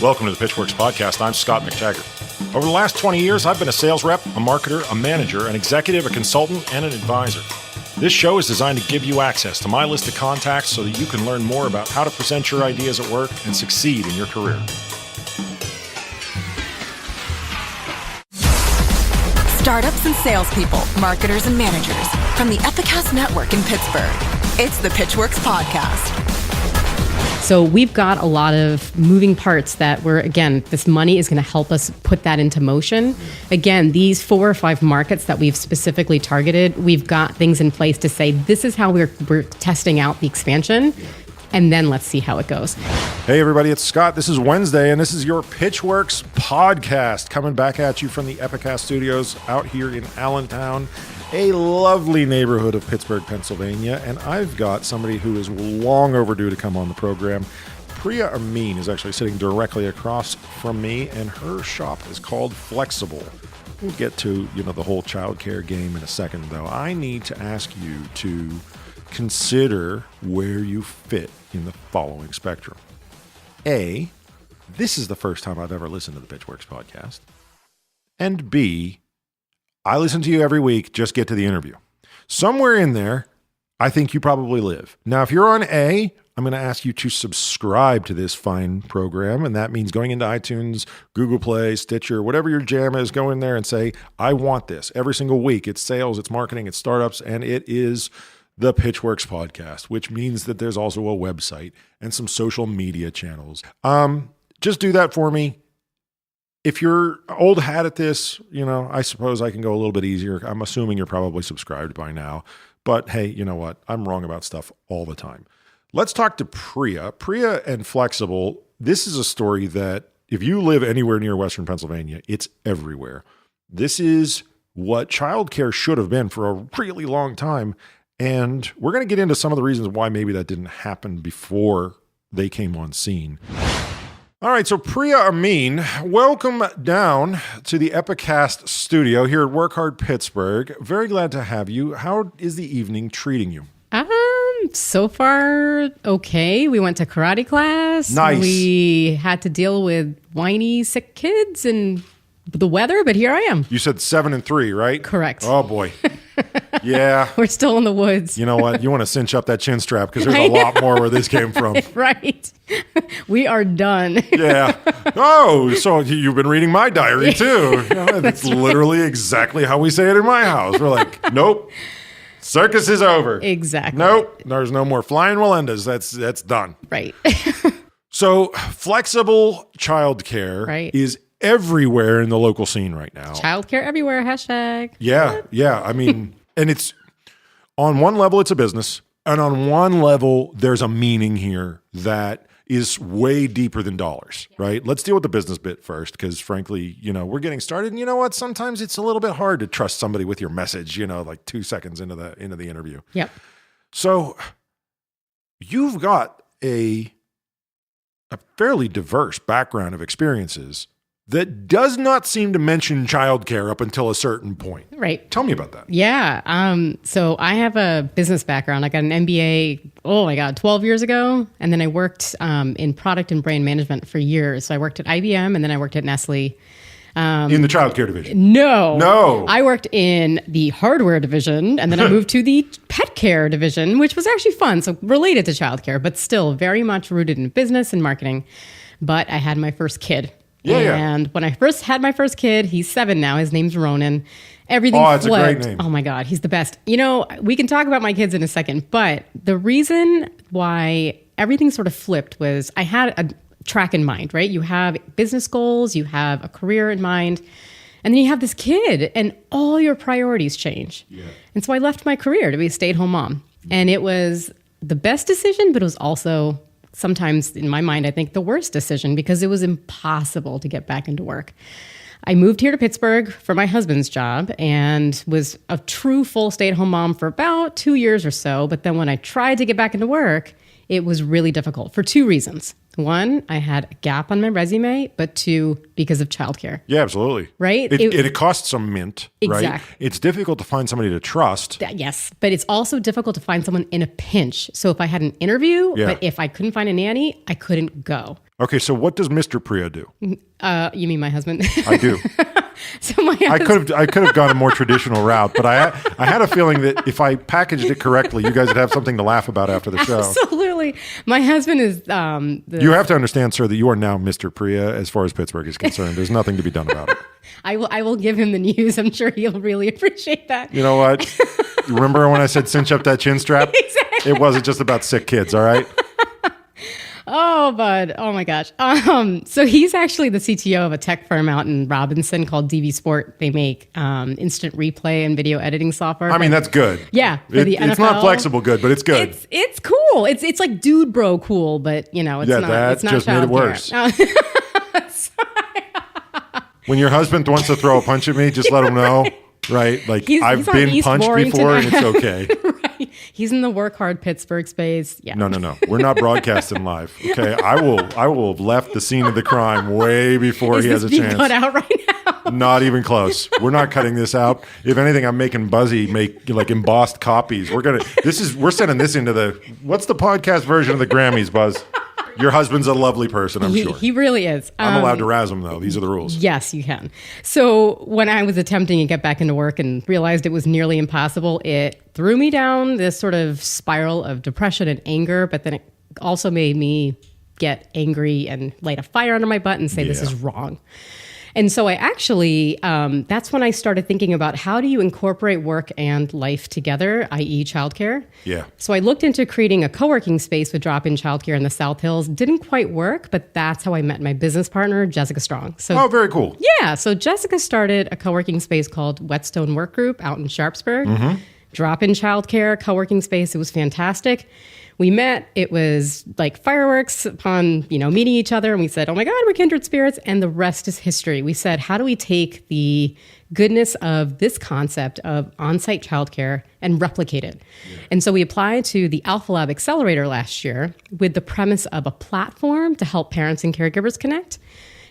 Welcome to the Pitchwerks podcast. I'm Scot McTaggart. Over the last 20 years, I've been a sales rep, a marketer, a manager, an executive, a consultant, and an advisor. This show is designed to give you access to my list of contacts so that you can learn more about how to present your ideas at work and succeed in your career. Startups and salespeople, marketers and managers from the Epicast Network in Pittsburgh. It's the Pitchwerks podcast. So we've got a lot of moving parts that this money is going to help us put that into motion. Again, these 4 or 5 markets that we've specifically targeted, we've got things in place to say, this is how we're testing out the expansion. And then let's see how it goes. Hey, everybody, it's Scott. This is Wednesday, and this is your Pitchwerks podcast coming back at you from the Epicast Studios out here in Allentown, a lovely neighborhood of Pittsburgh, Pennsylvania. And I've got somebody who is long overdue to come on the program. Priya Amin is actually sitting directly across from me, and her shop is called Flexable. We'll get to, the whole childcare game in a second, though. I need to ask you to consider where you fit in the following spectrum. A, this is the first time I've ever listened to the Pitchwerks podcast. And B, I listen to you every week, just get to the interview. Somewhere in there, I think you probably live. Now, if you're on A, I'm going to ask you to subscribe to this fine program, and that means going into iTunes, Google Play, Stitcher, whatever your jam is, go in there and say, I want this. Every single week, it's sales, it's marketing, it's startups, and it is the Pitchwerks podcast, which means that there's also a website and some social media channels. Just do that for me. If you're old hat at this, I suppose I can go a little bit easier. I'm assuming you're probably subscribed by now. But hey, you know what? I'm wrong about stuff all the time. Let's talk to Priya. Priya and Flexable, this is a story that if you live anywhere near Western Pennsylvania, it's everywhere. This is what childcare should have been for a really long time. And we're going to get into some of the reasons why maybe that didn't happen before they came on scene. All right, so Priya Amin, welcome down to the Epicast studio here at Work Hard Pittsburgh. Very glad to have you. How is the evening treating you? So far, okay. We went to karate class. Nice. We had to deal with whiny, sick kids and the weather, but here I am. You said 7 and 3, right? Correct. Oh, boy. Yeah. We're still in the woods. You know what? You want to cinch up that chin strap because there's a lot more where this came from. Right. We are done. Yeah. Oh, so you've been reading my diary too. It's literally exactly how we say it in my house. We're like, nope. Circus is over. Exactly. Nope. There's no more flying Walendas. That's done. Right. So flexible childcare is everywhere in the local scene right now. Childcare everywhere, hashtag. Yeah. I mean, and it's on one level, it's a business. And on one level, there's a meaning here that is way deeper than dollars, right? Let's deal with the business bit first, because frankly, we're getting started. And you know what? Sometimes it's a little bit hard to trust somebody with your message, like 2 seconds into the interview. Yep. So you've got a fairly diverse background of experiences that does not seem to mention childcare up until a certain point. Right. Tell me about that. Yeah. So I have a business background. I got an MBA, 12 years ago. And then I worked in product and brand management for years. So I worked at IBM and then I worked at Nestle. In the childcare division? No. I worked in the hardware division and then I moved to the pet care division, which was actually fun. So related to childcare, but still very much rooted in business and marketing. But I had my first kid. And when I first had my first kid, he's 7 now. His name's Ronan. Everything flipped. It's a great name. Oh my God, he's the best. We can talk about my kids in a second, but the reason why everything sort of flipped was I had a track in mind, right? You have business goals, you have a career in mind, and then you have this kid and all your priorities change. Yeah. And so I left my career to be a stay-at-home mom. And it was the best decision, but it was also sometimes in my mind, I think the worst decision because it was impossible to get back into work. I moved here to Pittsburgh for my husband's job and was a true full stay-at-home mom for about 2 years or so. But then when I tried to get back into work, it was really difficult for two reasons. One, I had a gap on my resume, but two, because of childcare. Yeah, absolutely. Right? It costs some mint, right? Exactly. It's difficult to find somebody to trust. Yes, but it's also difficult to find someone in a pinch. So if I had an interview, Yeah. but if I couldn't find a nanny, I couldn't go. Okay, so what does Mr. Priya do? You mean my husband? I do. So my husband, I could have gone a more traditional route, but I had a feeling that if I packaged it correctly, you guys would have something to laugh about after the show. Absolutely. My husband is You have to understand, sir, that you are now Mr. Priya as far as Pittsburgh is concerned. There's nothing to be done about it. I will give him the news. I'm sure he'll really appreciate that. You know what? Remember when I said cinch up that chin strap? Exactly. It wasn't just about sick kids, all right? Oh, bud. Oh my gosh. So he's actually the CTO of a tech firm out in Robinson called DV Sport. They make instant replay and video editing software. I mean, that's good. Yeah, for the NFL. It's not flexible good, but it's good. It's cool. It's like dude bro cool, but you know, it's not. That It's not just made it worse. When your husband wants to throw a punch at me, just let him know, right? Like I've he's on been East punched Warrington. before, and it's okay. Right. He's in the work hard Pittsburgh space. Yeah. No. We're not broadcasting live. Okay, I will have left the scene of the crime way before he has a being chance. cut out right now? Not even close. We're not cutting this out. If anything, I'm making Buzzy make like embossed copies. We're sending this into what's the podcast version of the Grammys, Buzz? Your husband's a lovely person, I'm sure. He really is. I'm allowed to razz him, though. These are the rules. Yes, you can. So when I was attempting to get back into work and realized it was nearly impossible, it threw me down this sort of spiral of depression and anger, but then it also made me get angry and light a fire under my butt and say, this is wrong. And so I actually, that's when I started thinking about how do you incorporate work and life together, i.e. childcare. Yeah. So I looked into creating a co-working space with drop-in childcare in the South Hills. Didn't quite work, but that's how I met my business partner, Jessica Strong. So, very cool. Yeah. So Jessica started a co-working space called Whetstone Work Group out in Sharpsburg. Mm-hmm. Drop-in childcare, co-working space. It was fantastic. We met, it was like fireworks upon, meeting each other. And we said, oh my God, we're kindred spirits. And the rest is history. We said, how do we take the goodness of this concept of on-site childcare and replicate it? Yeah. And so we applied to the Alpha Lab Accelerator last year with the premise of a platform to help parents and caregivers connect.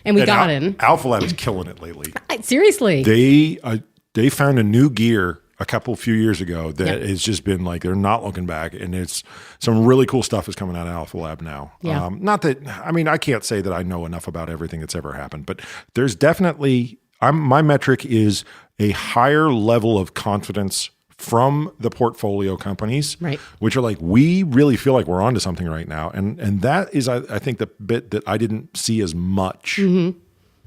And we got in. Alpha Lab is killing it lately. Seriously. They found a new gear a few years ago that has just been like, they're not looking back, and it's some really cool stuff is coming out of Alpha Lab now. Yeah. I can't say that I know enough about everything that's ever happened, but there's definitely, my metric is a higher level of confidence from the portfolio companies, right, which are like, we really feel like we're onto something right now. And that is, I think, the bit that I didn't see as much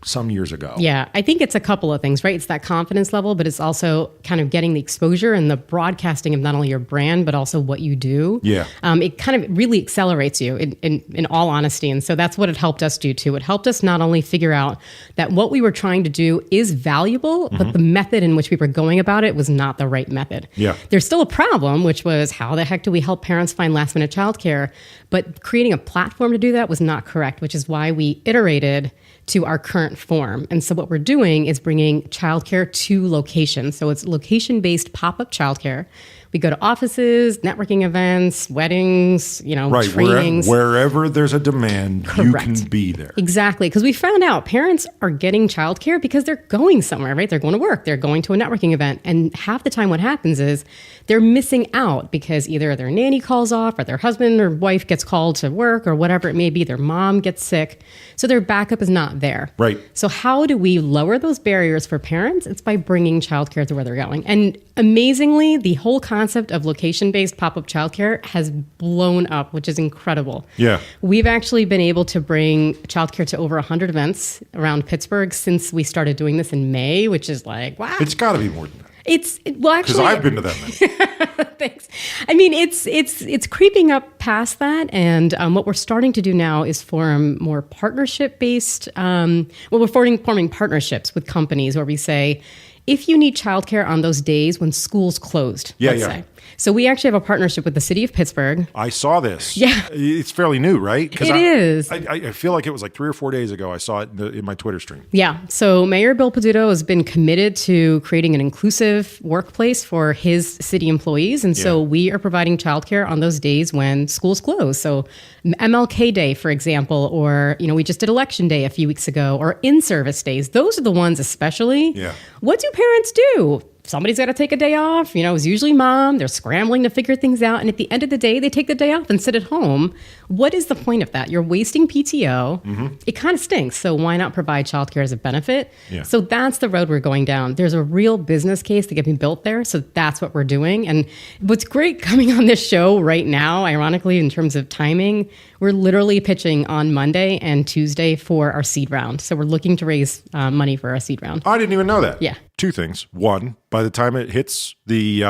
some years ago. Yeah, I think it's a couple of things, right? It's that confidence level, but it's also kind of getting the exposure and the broadcasting of not only your brand, but also what you do. Yeah. It kind of really accelerates you in all honesty. And so that's what it helped us do too. It helped us not only figure out that what we were trying to do is valuable, but the method in which we were going about it was not the right method. Yeah. There's still a problem, which was how the heck do we help parents find last minute childcare? But creating a platform to do that was not correct, which is why we iterated to our current form. And so what we're doing is bringing childcare to locations. So it's location-based pop-up childcare. We go to offices, networking events, weddings, trainings. Wherever there's a demand, Correct. You can be there. Exactly. Because we found out parents are getting childcare because they're going somewhere, right? They're going to work. They're going to a networking event. And half the time what happens is they're missing out because either their nanny calls off or their husband or wife gets called to work or whatever it may be. Their mom gets sick. So their backup is not there. Right. So how do we lower those barriers for parents? It's by bringing childcare to where they're going. And amazingly, the whole concept of location-based pop-up childcare has blown up, which is incredible. Yeah. We've actually been able to bring childcare to over 100 events around Pittsburgh since we started doing this in May, which is like, wow. It's got to be more than that. Actually, because I've been to that many. Thanks. I mean, it's creeping up past that, and what we're starting to do now is form more partnership-based. We're forming partnerships with companies where we say, if you need childcare on those days when school's closed, let's say. So we actually have a partnership with the city of Pittsburgh. I saw this. Yeah. It's fairly new, right? It is. I feel like it was like 3 or 4 days ago. I saw it in my Twitter stream. Yeah. So Mayor Bill Peduto has been committed to creating an inclusive workplace for his city employees. And so we are providing childcare on those days when schools close. So MLK Day, for example, or, we just did Election Day a few weeks ago, or in-service days. Those are the ones especially. Yeah. What do parents do? Somebody's got to take a day off. It's usually mom. They're scrambling to figure things out. And at the end of the day, they take the day off and sit at home. What is the point of that? You're wasting PTO. Mm-hmm. It kind of stinks. So why not provide childcare as a benefit? Yeah. So that's the road we're going down. There's a real business case to get me built there. So that's what we're doing. And what's great coming on this show right now, ironically, in terms of timing, we're literally pitching on Monday and Tuesday for our seed round. So we're looking to raise money for our seed round. I didn't even know that. Yeah. 2 things. One, by the time it hits the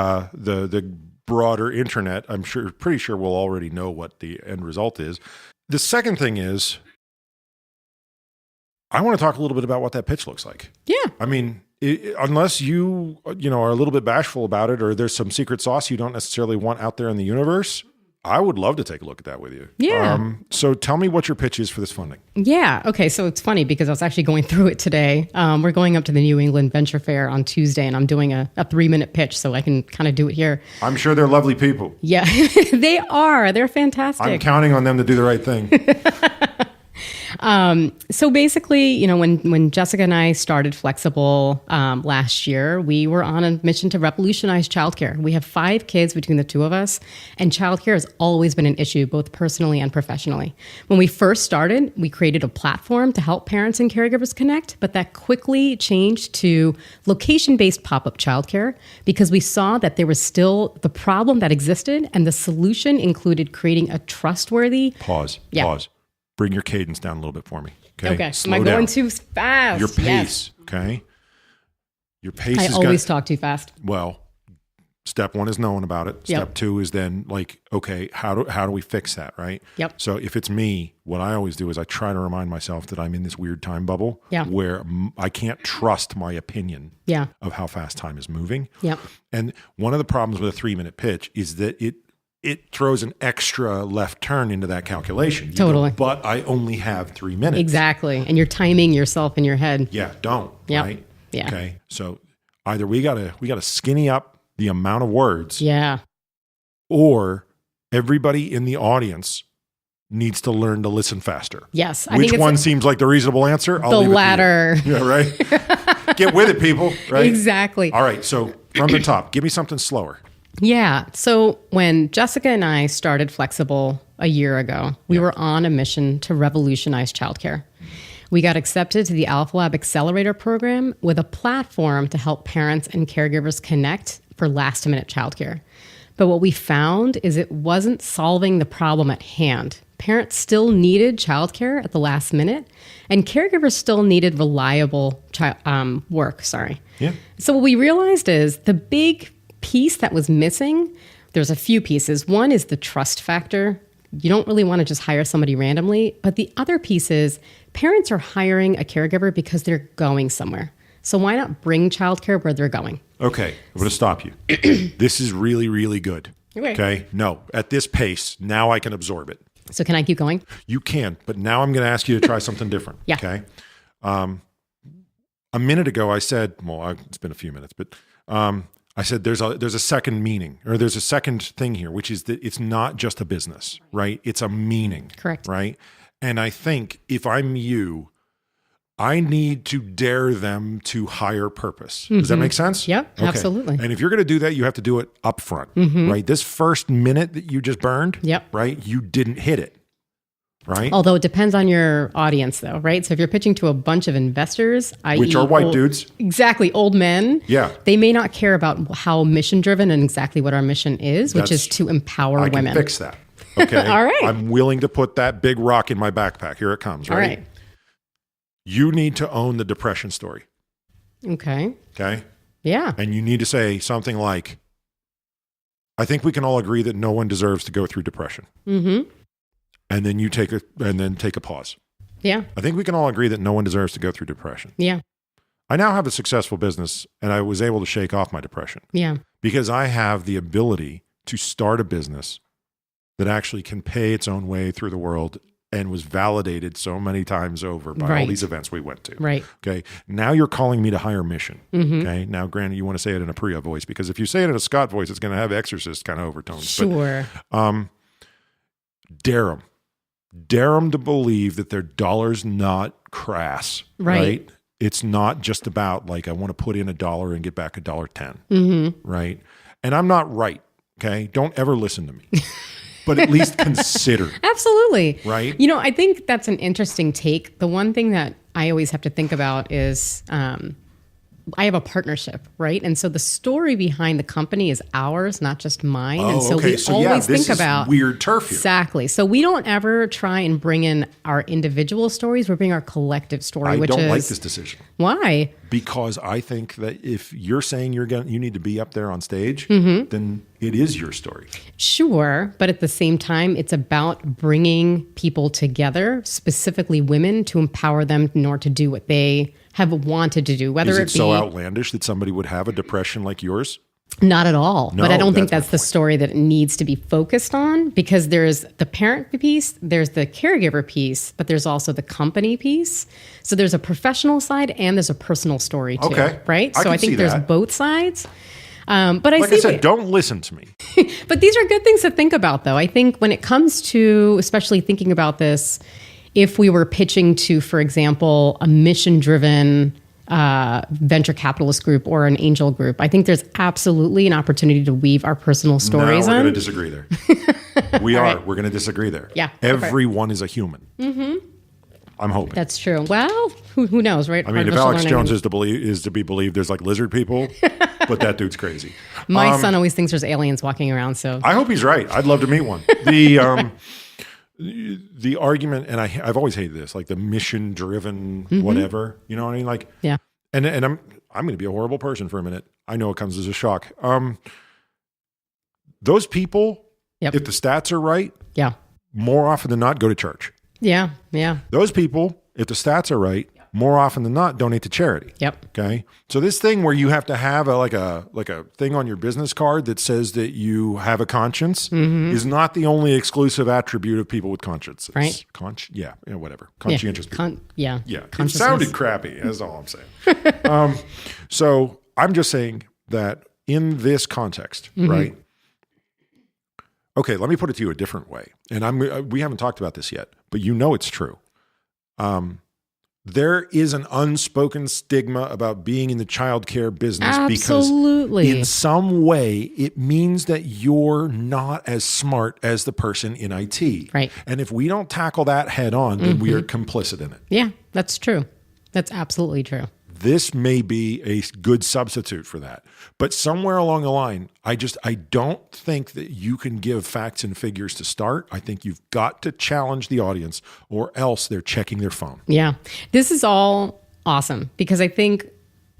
broader internet, pretty sure we'll already know what the end result is. The second thing is, I want to talk a little bit about what that pitch looks like. Yeah. I mean, unless you are a little bit bashful about it, or there's some secret sauce you don't necessarily want out there in the universe, I would love to take a look at that with you. Yeah. So tell me what your pitch is for this funding. Yeah. Okay. So it's funny because I was actually going through it today. We're going up to the New England Venture Fair on Tuesday, and I'm doing a 3-minute pitch, so I can kind of do it here. I'm sure they're lovely people. Yeah, they are. They're fantastic. I'm counting on them to do the right thing. So basically, when Jessica and I started Flexable last year, we were on a mission to revolutionize childcare. We have 5 kids between the 2 of us, and childcare has always been an issue, both personally and professionally. When we first started, we created a platform to help parents and caregivers connect, but that quickly changed to location-based pop-up childcare because we saw that there was still the problem that existed, and the solution included creating a trustworthy... Pause. Bring your cadence down a little bit for me. Okay. Slow Am I going down. too fast? Your pace. Yes. Okay. Your pace I always talk too fast. Well, step 1 is knowing about it. Step 2 is then okay, how do we fix that, right? Yep. So if it's me, what I always do is I try to remind myself that I'm in this weird time bubble where I can't trust my opinion of how fast time is moving. Yep. And one of the problems with a 3-minute pitch is that it throws an extra left turn into that calculation. Totally. But I only have 3 minutes. Exactly. And you're timing yourself in your head. Yeah, don't. Yep. Right? Yeah. Okay. So either we gotta skinny up the amount of words. Yeah. Or everybody in the audience needs to learn to listen faster. Yes. Which one seems like the reasonable answer? The latter. Yeah, right? Get with it, people. Right? Exactly. All right. So from the top, give me something slower. Yeah. So when Jessica and I started Flexable a year ago, we were on a mission to revolutionize childcare. We got accepted to the Alpha Lab Accelerator program with a platform to help parents and caregivers connect for last-minute childcare. But what we found is it wasn't solving the problem at hand. Parents still needed childcare at the last minute, and caregivers still needed reliable work. Yeah. So what we realized is the big piece that was missing, there's a few pieces. One is the trust factor. You don't really want to just hire somebody randomly. But the other piece is parents are hiring a caregiver because they're going somewhere. So why not bring childcare where they're going? Okay, I'm going to stop you. This is really, really good. Okay. No, at this pace, now I can absorb it. So can I keep going? You can, but now I'm going to ask you to try something different. Yeah. Okay. A minute ago, I said, it's been a few minutes, but I said there's a second meaning, or there's a second thing here, which is that it's not just a business, right? It's a meaning. Correct. Right? And I think if I'm you, I need to dare them to higher purpose. Does that make sense? Yep, Okay. absolutely. And if you're going to do that, you have to do it up front, right? This first minute that you just burned, right? You didn't hit it, right? Although it depends on your audience though, right? So if you're pitching to a bunch of investors, Which are white dudes. Exactly, old men. Yeah. They may not care about how mission driven and exactly what our mission is, which is to empower women. I can fix that. Okay. All right. I'm willing to put that big rock in my backpack. Here it comes, right? All right. You need to own the depression story. Okay. Okay. Yeah. And you need to say something like, I think we can all agree that no one deserves to go through depression. Mm-hmm. And then you take a pause. Yeah. I think we can all agree that no one deserves to go through depression. Yeah. I now have a successful business, and I was able to shake off my depression. Yeah. Because I have the ability to start a business that actually can pay its own way through the world and was validated so many times over by all these events we went to. Right. Okay. Now you're calling me to higher mission. Okay. Now, granted, you want to say it in a Priya voice, because if you say it in a Scot voice, it's going to have exorcist kind of overtones. Sure. But, dare them to believe that their dollar's not crass. Right. It's not just about like, I want to put in $1 and get back $1.10. Right. And I'm not right. Okay. Don't ever listen to me. But at least consider. Absolutely. Right? You know, I think that's an interesting take. The one thing that I always have to think about is I have a partnership, right? And so the story behind the company is ours, not just mine. Oh, and so okay. we always this think is about weird turf here. Exactly. So we don't ever try and bring in our individual stories. We're bringing our collective story, I which don't is like this decision. Why? Because I think that if you're saying you need to be up there on stage, then it is your story. Sure, but at the same time, it's about bringing people together, specifically women, to empower them in order to do what they have wanted to do. Whether Is it it be so outlandish that somebody would have a depression like yours? Not at all. No, but I don't think that's that's the story that it needs to be focused on, because there's the parent piece, there's the caregiver piece, but there's also the company piece. So there's a professional side and there's a personal story too. Okay. Right? I So can I think see there's that. both sides. But Like I said, don't listen to me. But these are good things to think about, though. I think when it comes to, especially thinking about this, if we were pitching to, for example, a mission-driven venture capitalist group or an angel group, I think there's absolutely an opportunity to weave our personal stories No, we're in. going to disagree there. We are. right. We're going to disagree there. Yeah, Everyone is a human. I'm hoping. That's true. Well, who knows, right? I mean, if Alex Jones is to be believed, there's like lizard people, but that dude's crazy. My son always thinks there's aliens walking around, so. I hope he's right. I'd love to meet one. The argument, and I've always hated this, like the mission driven whatever. You know what I mean? Like, Yeah. And I'm going to be a horrible person for a minute. I know it comes as a shock. Those people, Yep. if the stats are right, Yeah. more often than not go to church. Yeah. Yeah. Those people, if the stats are right, more often than not donate to charity. Yep. Okay. So this thing where you have to have a thing on your business card that says that you have a conscience is not the only exclusive attribute of people with consciences. Right. Whatever. Conscientious people. Yeah. Yeah. It Consciousness. sounded crappy. That's all I'm saying. So I'm just saying that in this context, right? Okay, let me put it to you a different way. And we haven't talked about this yet, but you know it's true. There is an unspoken stigma about being in the childcare business Absolutely. because in some way it means that you're not as smart as the person in IT. Right. And if we don't tackle that head on, then we are complicit in it. Yeah, that's true. That's absolutely true. This may be a good substitute for that. But somewhere along the line, I don't think that you can give facts and figures to start. I think you've got to challenge the audience or else they're checking their phone. Yeah. This is all awesome because I think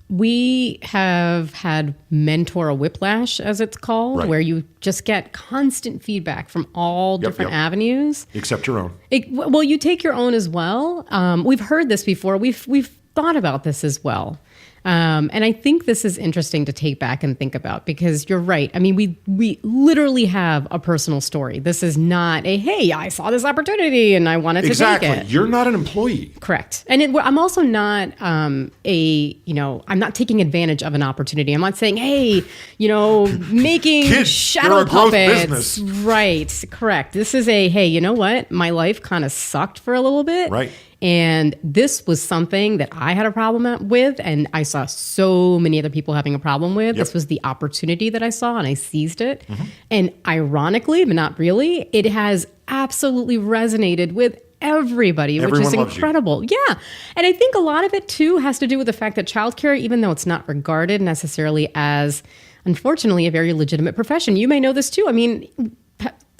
we have had mentor whiplash, as it's called, Right. where you just get constant feedback from all different avenues. Except your own. Well, you take your own as well. We've heard this before. We've thought about this as well. And I think this is interesting to take back and think about because you're right. I mean, we literally have a personal story. This is not hey, I saw this opportunity and I wanted to take it. You're not an employee. Correct. And I'm also not I'm not taking advantage of an opportunity. I'm not saying, hey, making Kid, shadow you're a growth puppets. business. Right. Correct. This is hey, you know what? My life kind of sucked for a little bit. Right. And this was something that I had a problem with, and I saw so many other people having a problem with. Yep. This was the opportunity that I saw, and I seized it. And ironically, but not really, it has absolutely resonated with everybody, which Everyone is loves incredible. Yeah. And I think a lot of it, too, has to do with the fact that childcare, even though it's not regarded necessarily as, unfortunately, a very legitimate profession, you may know this, too. I mean,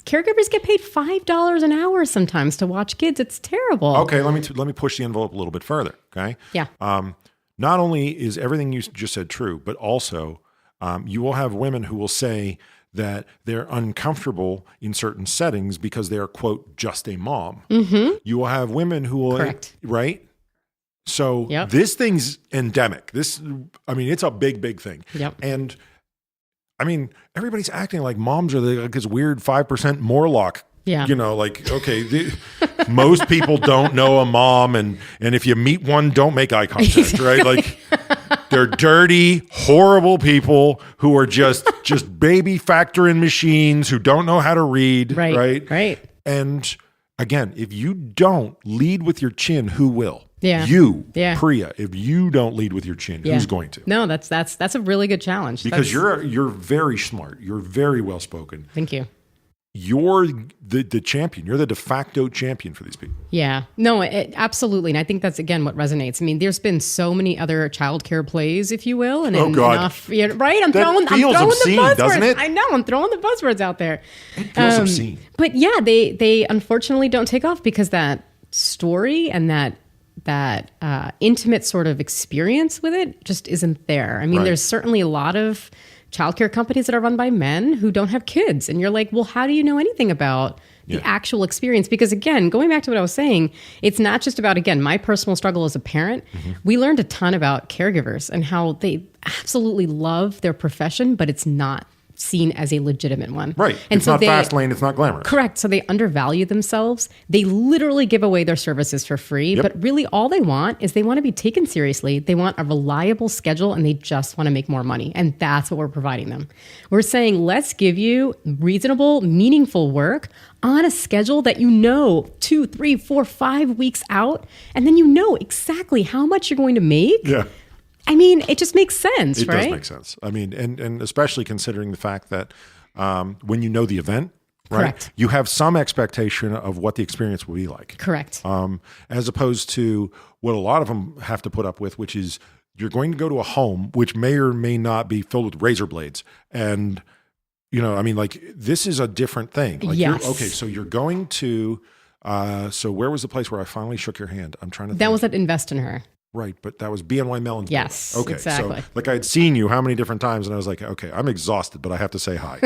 caregivers get paid $5 an hour sometimes to watch kids. It's terrible. Okay, let me push the envelope a little bit further. Okay. Yeah. Not only is everything you just said true, but also you will have women who will say that they're uncomfortable in certain settings because they are, quote, just a mom. You will have women who will, Correct. right? So Yep. this thing's endemic. It's a big, big thing. Yep. And I mean, everybody's acting like moms are this weird 5% Morlock. Yeah. Okay, most people don't know a mom, and if you meet one, don't make eye contact, right? Like, they're dirty, horrible people who are just baby factoring machines who don't know how to read, right? Right. And again, if you don't lead with your chin, who will? Yeah. You, Yeah. Priya. If you don't lead with your chin, Yeah. who's going to? No, that's a really good challenge. Because you're very smart. You're very well spoken. Thank you. You're the champion. You're the de facto champion for these people. Yeah, no, absolutely. And I think that's, again, what resonates. I mean, there's been so many other childcare plays, if you will. And God. enough, right? I'm That throwing feels the obscene, buzzwords. doesn't it? I know, I'm throwing the buzzwords out there. It feels obscene. But yeah, they unfortunately don't take off because that story and that intimate sort of experience with it just isn't there. I mean, Right. there's certainly a lot of childcare companies that are run by men who don't have kids. And you're like, well, how do you know anything about the actual experience? Because again, going back to what I was saying, it's not just about, again, my personal struggle as a parent. Mm-hmm. We learned a ton about caregivers and how they absolutely love their profession, but it's not seen as a legitimate one. Right. And It's so not fast lane. It's not glamorous. Correct. So they undervalue themselves. They literally give away their services for free, but really all they want is they want to be taken seriously. They want a reliable schedule and they just want to make more money. And that's what we're providing them. We're saying, let's give you reasonable, meaningful work on a schedule that 2, 3, 4, 5 weeks out. And then you know exactly how much you're going to make. Yeah. I mean, it just makes sense, It right? does make sense. I mean, and especially considering the fact that when you know the event, right, Correct. you have some expectation of what the experience will be like. Correct. As opposed to what a lot of them have to put up with, which is you're going to go to a home which may or may not be filled with razor blades. And, this is a different thing. Like Yes. Okay, so you're going to, so where was the place where I finally shook your hand? I'm trying to think. That was at Invest in Her. Right, but that was BNY Mellon's. Yes, building. Okay, exactly. So like I had seen you how many different times, and I was like, okay, I'm exhausted, but I have to say hi.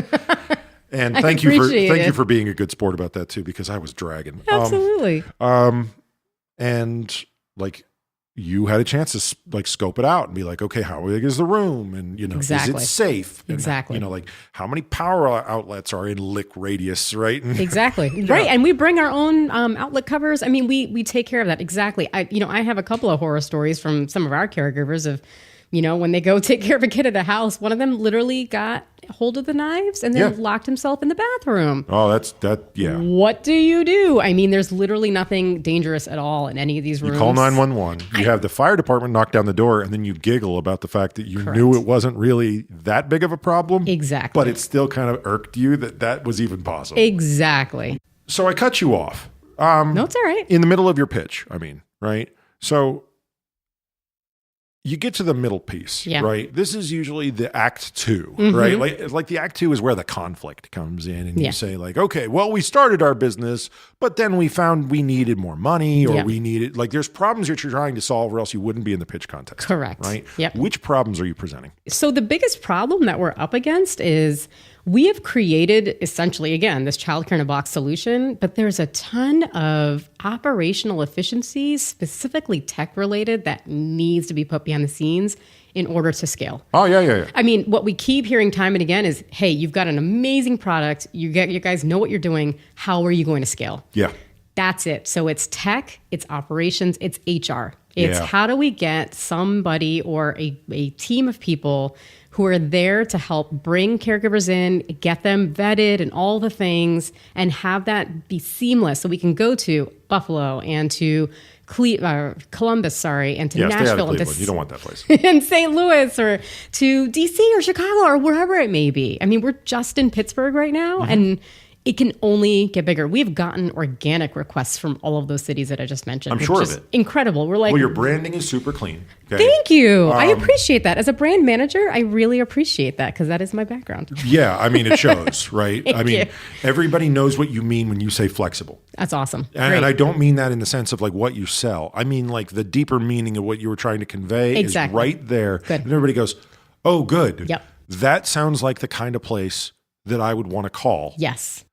And thank you for being a good sport about that too, because I was dragging. Absolutely. And like you had a chance to scope it out and be like, okay, how big is the room, and Exactly. is it safe? And, Exactly. like how many power outlets are in lick radius, right? And, Exactly. Right. And we bring our own outlet covers. I mean, we take care of that. Exactly. I have a couple of horror stories from some of our caregivers of, when they go take care of a kid at a house, one of them literally got hold of the knives and then locked himself in the bathroom. Oh, yeah. What do you do? I mean, there's literally nothing dangerous at all in any of these rooms. You call 911. You have the fire department knock down the door, and then you giggle about the fact that you knew it wasn't really that big of a problem. Exactly. But it still kind of irked you that was even possible. Exactly. So I cut you off. No, it's all right. In the middle of your pitch, right? So you get to the middle piece, right? This is usually the act 2, right? Like the act 2 is where the conflict comes in, and you say like, okay, well, we started our business, but then we found we needed more money, or we needed, there's problems that you're trying to solve, or else you wouldn't be in the pitch contest. Correct. Right? Yep. Which problems are you presenting? So the biggest problem that we're up against is we have created essentially, again, this childcare in a box solution, but there's a ton of operational efficiencies, specifically tech related, that needs to be put behind the scenes in order to scale. Oh, yeah. I mean, what we keep hearing time and again is, hey, you've got an amazing product. You guys know what you're doing. How are you going to scale? Yeah. That's it. So it's tech, it's operations, it's HR. It's how do we get somebody or a team of people who are there to help bring caregivers in, get them vetted and all the things, and have that be seamless so we can go to Buffalo and to Columbus, and to Nashville. And to, you don't want that place. and St. Louis, or to DC or Chicago or wherever it may be. I mean, we're just in Pittsburgh right now, and it can only get bigger. We've gotten organic requests from all of those cities that I just mentioned. I'm sure of it. Incredible. We're like, well, your branding is super clean. Okay? Thank you. I appreciate that. As a brand manager, I really appreciate that because that is my background. Yeah, I mean, it shows, right? Thank you. Everybody knows what you mean when you say flexible. That's awesome. And I don't mean that in the sense of like what you sell. I mean like the deeper meaning of what you were trying to convey is right there. Good. And everybody goes, oh, good. Yep. That sounds like the kind of place that I would want to call. Yes.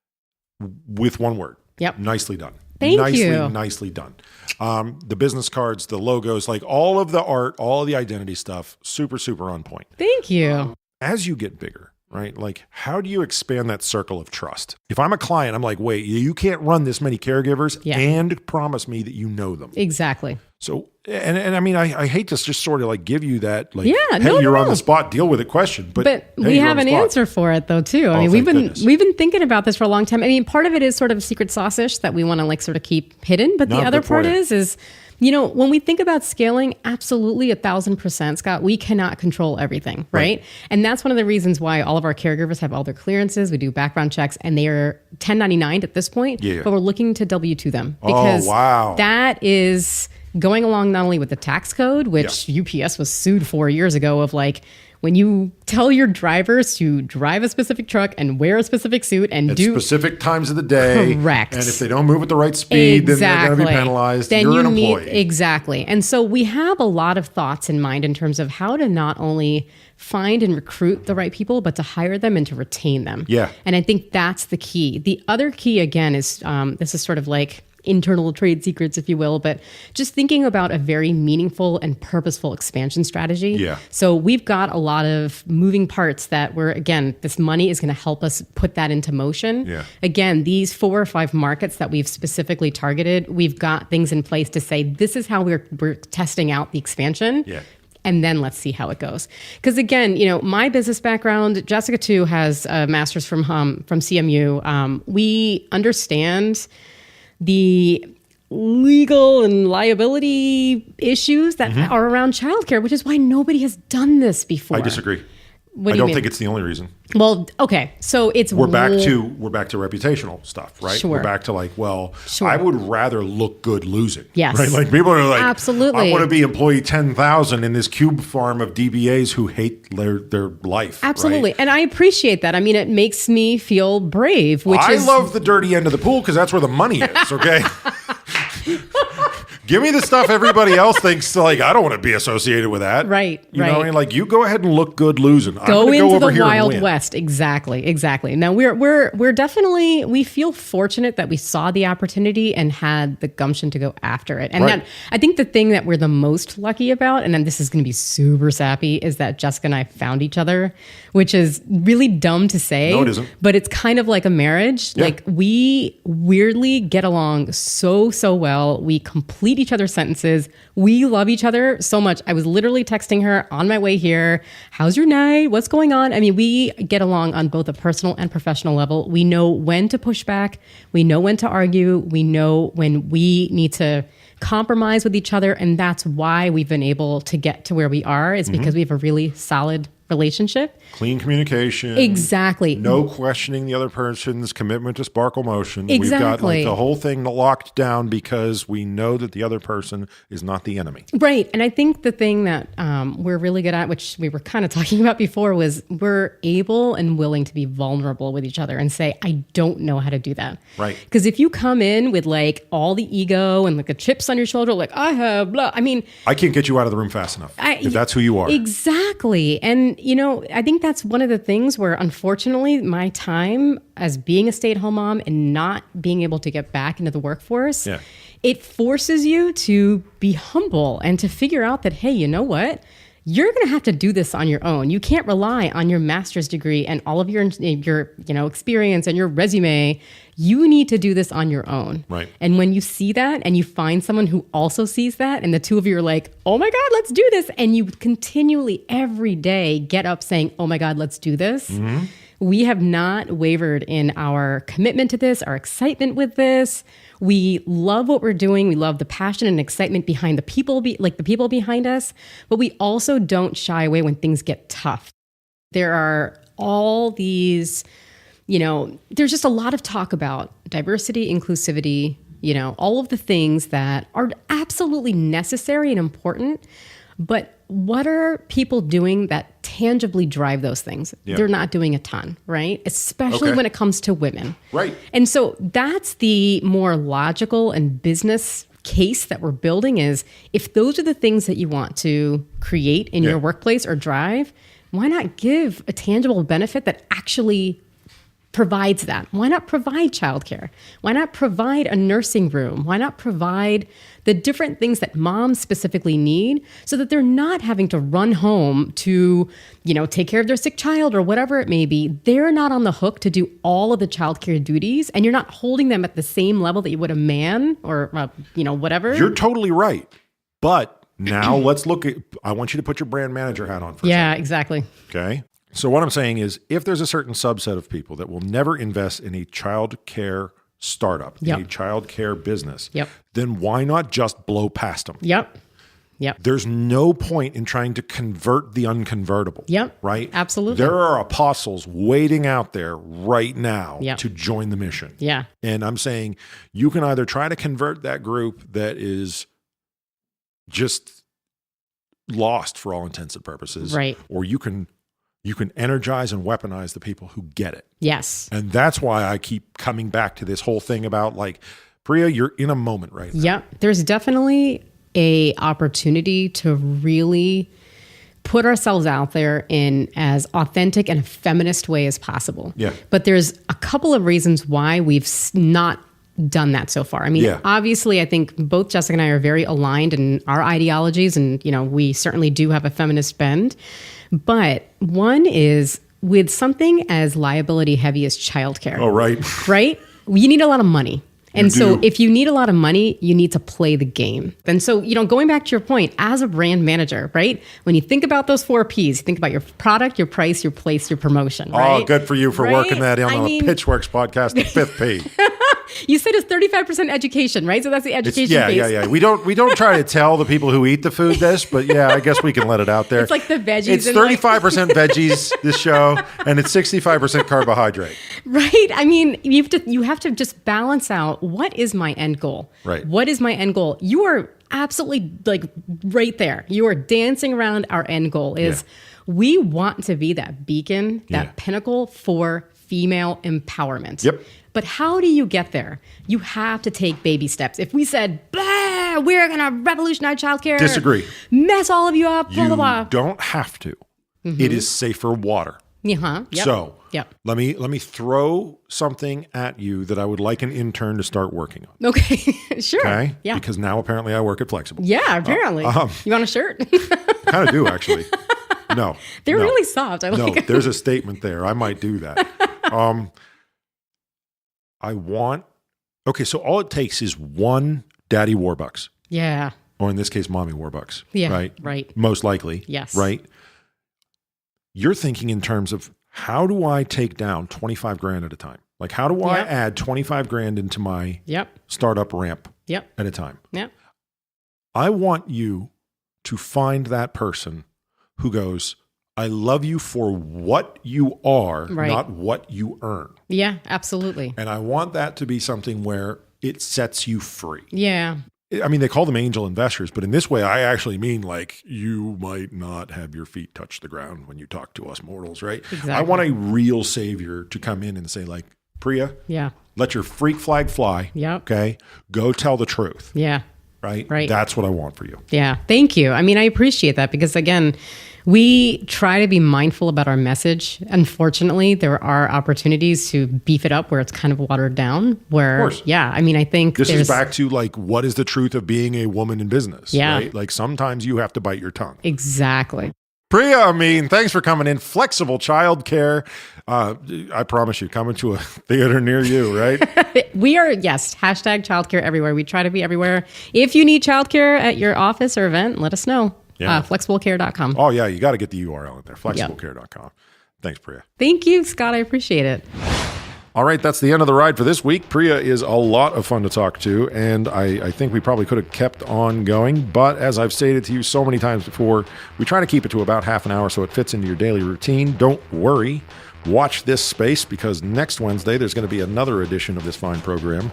With one word. Yep. Nicely done. Thank you. Nicely done. The business cards, the logos, like all of the art, all of the identity stuff, super, super on point. Thank you. As you get bigger, right? Like, how do you expand that circle of trust? If I'm a client, I'm like, wait, you can't run this many caregivers and promise me that you know them. Exactly. So, and I mean, I hate to just sort of like give you that, like, hey, you're on the spot, deal with it question. But hey, we have an answer for it though, too. I mean, we've been thinking about this for a long time. I mean, part of it is sort of secret sauce-ish that we want to like sort of keep hidden. But the other part is, you know, when we think about scaling, absolutely 1,000%, Scott, we cannot control everything, right? And that's one of the reasons why all of our caregivers have all their clearances. We do background checks and they are 1099 at this point, but we're looking to W-2 them because that is going along not only with the tax code, which UPS was sued 4 years ago of like, when you tell your drivers to drive a specific truck and wear a specific suit and at do specific times of the day, correct. And if they don't move at the right speed, then they're going to be penalized. Then you're an employee. Exactly. And so we have a lot of thoughts in mind in terms of how to not only find and recruit the right people, but to hire them and to retain them. Yeah. And I think that's the key. The other key, again, is this is sort of like internal trade secrets, if you will, but just thinking about a very meaningful and purposeful expansion strategy. Yeah. So we've got a lot of moving parts that again, this money is going to help us put that into motion. Yeah. Again, these 4 or 5 markets that we've specifically targeted, we've got things in place to say, this is how we're testing out the expansion. Yeah. And then let's see how it goes. Because again, you know, my business background, Jessica too has a master's from CMU. We understand the legal and liability issues that are around childcare, which is why nobody has done this before. I disagree. What do I you don't mean? think it's the only reason. Well, okay, so we're back to reputational stuff, right? Sure. We're back to like, I would rather look good losing. Yes. Right? Like people are like, absolutely. I want to be employee 10,000 in this cube farm of DBAs who hate their life. Absolutely. Right? And I appreciate that. I mean, it makes me feel brave, I love the dirty end of the pool because that's where the money is, okay? Give me the stuff everybody else thinks like I don't want to be associated with that. Right. You know what I mean? Like you go ahead and look good losing. Go into over the here Wild West. Exactly. Now we're definitely, we feel fortunate that we saw the opportunity and had the gumption to go after it. And that, I think the thing that we're the most lucky about, and then this is going to be super sappy, is that Jessica and I found each other, which is really dumb to say. No, it isn't. But it's kind of like a marriage. Yeah. Like we weirdly get along so well. We complete each other's sentences. We love each other so much. I was literally texting her on my way here. How's your night? What's going on? I mean, we get along on both a personal and professional level. We know when to push back. We know when to argue. We know when we need to compromise with each other. And that's why we've been able to get to where we are, is because we have a really solid relationship. Clean communication. Exactly. No questioning the other person's commitment to sparkle motion. Exactly. We've got like the whole thing locked down because we know that the other person is not the enemy. Right. And I think the thing that we're really good at, which we were kind of talking about before, was we're able and willing to be vulnerable with each other and say, I don't know how to do that. Right. Because if you come in with like all the ego and like the chips on your shoulder, like I have blah, I mean, I can't get you out of the room fast enough if that's who you are. Exactly. And, you know, I think that's one of the things where, unfortunately, my time as being a stay-at-home mom and not being able to get back into the workforce, it forces you to be humble and to figure out that, hey, you know what? You're going to have to do this on your own. You can't rely on your master's degree and all of your experience and your resume. You need to do this on your own. Right. And when you see that and you find someone who also sees that and the two of you are like, oh my God, let's do this. And you continually every day get up saying, oh my God, let's do this. Mm-hmm. We have not wavered in our commitment to this, our excitement with this. We love what we're doing. We love the passion and excitement behind the people, the people behind us. But we also don't shy away when things get tough. There are all these, there's just a lot of talk about diversity, inclusivity, all of the things that are absolutely necessary and important. But what are people doing that tangibly drive those things? Yeah. They're not doing a ton, right? Especially when it comes to women. Right. And so that's the more logical and business case that we're building, is if those are the things that you want to create in your workplace or drive, why not give a tangible benefit that actually provides that. Why not provide childcare? Why not provide a nursing room? Why not provide the different things that moms specifically need so that they're not having to run home to, take care of their sick child or whatever it may be. They're not on the hook to do all of the childcare duties, and you're not holding them at the same level that you would a man or, whatever. You're totally right. But now let's look at, I want you to put your brand manager hat on for a second. Exactly. Okay. So what I'm saying is, if there's a certain subset of people that will never invest in a child care startup, in a child care business, then why not just blow past them? Yep. There's no point in trying to convert the unconvertible. Right? Absolutely. There are apostles waiting out there right now to join the mission. And I'm saying you can either try to convert that group that is just lost for all intents and purposes, right? Or you can energize and weaponize the people who get it. Yes. And that's why I keep coming back to this whole thing about like, Priya, you're in a moment right now. Yep. There's definitely a opportunity to really put ourselves out there in as authentic and a feminist way as possible. Yeah. But there's a couple of reasons why we've not done that so far. I mean, obviously, I think both Jessica and I are very aligned in our ideologies, and we certainly do have a feminist bend. But one is with something as liability heavy as childcare. Oh, right. Right? You need a lot of money. And so if you need a lot of money, you need to play the game. And so, going back to your point, as a brand manager, right? When you think about those 4 Ps, think about your product, your price, your place, your promotion, right? Oh, good for you for working that in on the Pitchwerks podcast, the 5th P. You said it's 35% education, right? So that's the education piece. Yeah. We don't try to tell the people who eat the food this, but I guess we can let it out there. It's like the veggies. It's 35% veggies, this show, and it's 65% carbohydrate. Right. I mean, you have to just balance out, what is my end goal? Right. What is my end goal? You are absolutely like right there. You are dancing around our end goal is we want to be that beacon, that pinnacle for female empowerment. Yep. But how do you get there? You have to take baby steps. If we said, blah, we're going to revolutionize childcare. Disagree. Mess all of you up, blah, blah, blah. You don't have to. Mm-hmm. It is safer water. Yep. So let me throw something at you that I would like an intern to start working on. Okay, sure. Okay? Yeah. Because now apparently I work at Flexable. Yeah, apparently. You want a shirt? Kind of do, actually. No. They're really soft. I like them. There's a statement there. I might do that. So all it takes is one Daddy Warbucks. Yeah. Or in this case, Mommy Warbucks. Yeah. Right. Most likely. Yes. Right. You're thinking in terms of, how do I take down 25 grand at a time? Like, how do I add 25 grand into my startup ramp at a time? Yep. I want you to find that person who goes, I love you for what you are, not what you earn. Yeah, absolutely. And I want that to be something where it sets you free. Yeah. I mean, they call them angel investors, but in this way, I actually mean like, you might not have your feet touch the ground when you talk to us mortals, right? Exactly. I want a real savior to come in and say like, Priya, let your freak flag fly. Yep. Okay. Go tell the truth. Yeah. Right? Right. That's what I want for you. Yeah. Thank you. I mean, I appreciate that because again, we try to be mindful about our message. Unfortunately, there are opportunities to beef it up where it's kind of watered down. Where, of course. I mean, I think this is back to like, what is the truth of being a woman in business? Yeah. Right? Like sometimes you have to bite your tongue. Exactly. Priya Amin, thanks for coming in. Flexible childcare. I promise you, coming to a theater near you, right? We are, yes, #childcare everywhere. We try to be everywhere. If you need childcare at your office or event, let us know. Flexiblecare.com. Oh, yeah. You got to get the URL in there. Flexiblecare.com. Thanks, Priya. Thank you, Scott. I appreciate it. All right. That's the end of the ride for this week. Priya is a lot of fun to talk to, and I think we probably could have kept on going. But as I've stated to you so many times before, we try to keep it to about half an hour so it fits into your daily routine. Don't worry. Watch this space because next Wednesday there's going to be another edition of this fine program.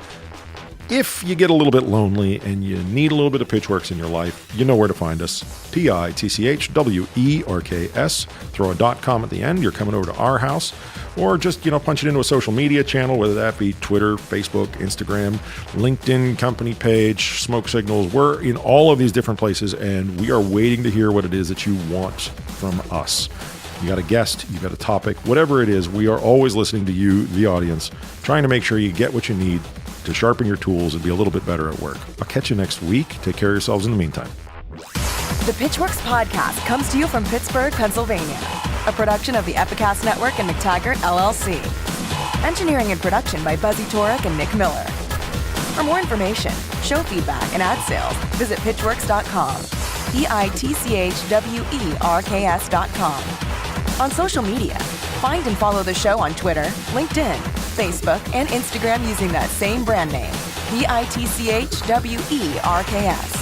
If you get a little bit lonely and you need a little bit of Pitchwerks in your life, you know where to find us. PITCHWERKS. Throw a .com at the end. You're coming over to our house. Or just, punch it into a social media channel, whether that be Twitter, Facebook, Instagram, LinkedIn, company page, smoke signals. We're in all of these different places, and we are waiting to hear what it is that you want from us. You got a guest, you got a topic, whatever it is, we are always listening to you, the audience, trying to make sure you get what you need to sharpen your tools and be a little bit better at work. I'll catch you next week. Take care of yourselves in the meantime. The Pitchwerks podcast comes to you from Pittsburgh, Pennsylvania, a production of the Epicast Network and McTaggart, LLC. Engineering and production by Buzzy Torek and Nick Miller. For more information, show feedback, and ad sales, visit pitchwerks.com. pitchwerks.com. On social media, find and follow the show on Twitter, LinkedIn, Facebook, and Instagram using that same brand name, pitchwerks.